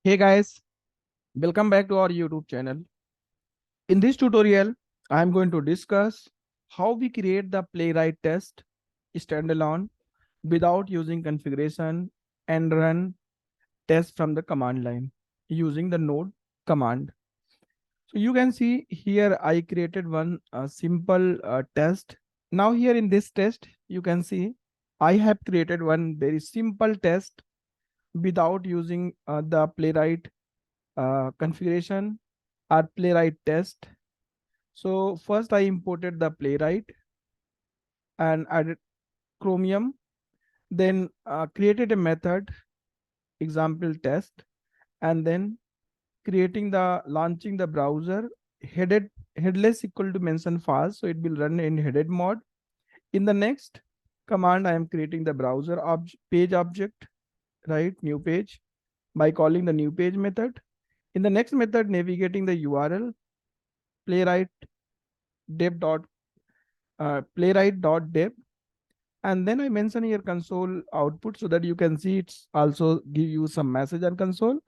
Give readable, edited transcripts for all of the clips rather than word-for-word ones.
Hey guys, welcome back to our YouTube channel. In this tutorial, I am going to discuss how we create the Playwright test standalone without using configuration and run tests from the command line using the node command. So you can see here I created one simple test. Now here in this test, you can see I have created one very simple test without using the Playwright configuration or Playwright test. So first I imported the Playwright and added Chromium, then created a method example test, and then creating the launching the browser headless equal to mention fast, so it will run in headed mode. In the next command, I am creating the browser page object, right? New page by calling the new page method. In the next method, navigating the URL playwright dev dot playwright.dev, and then I mention here console output so that you can see it's also give you some message on console,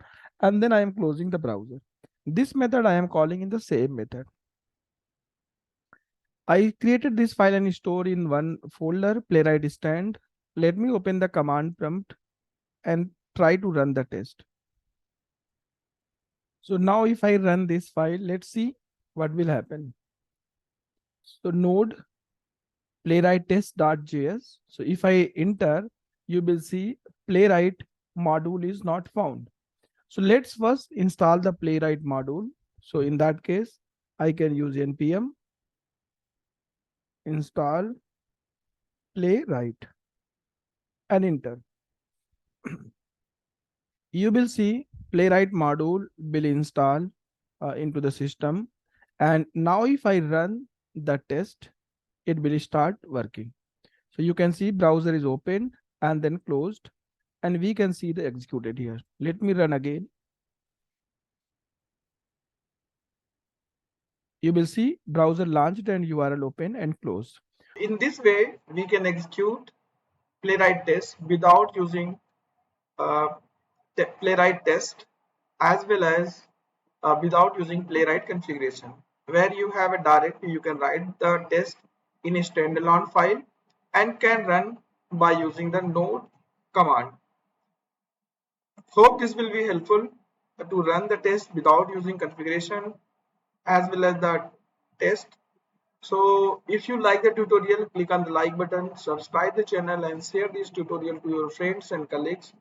and then I am closing the browser. This method I am calling in the same method. I created this file and store in one folder, playwright stand. Let me open the command prompt and try to run the test. So now if I run this file, let's see what will happen. So node playwright test.js. So if I enter, you will see playwright module is not found. So let's first install the playwright module. So in that case, I can use npm install playwright and enter. You will see playwright module will install into the system. And now if I run the test, it will start working. So you can see browser is opened and then closed, and we can see the executed here. Let me run again. You will see browser launched and URL open and closed. In this way, we can execute playwright test without using uh, playwright test as well as without using playwright configuration. Where you have a directory, you can write the test in a standalone file and can run by using the node command. Hope this will be helpful to run the test without using configuration as well as the test. So if you like the tutorial, click on the like button, subscribe the channel and share this tutorial to your friends and colleagues.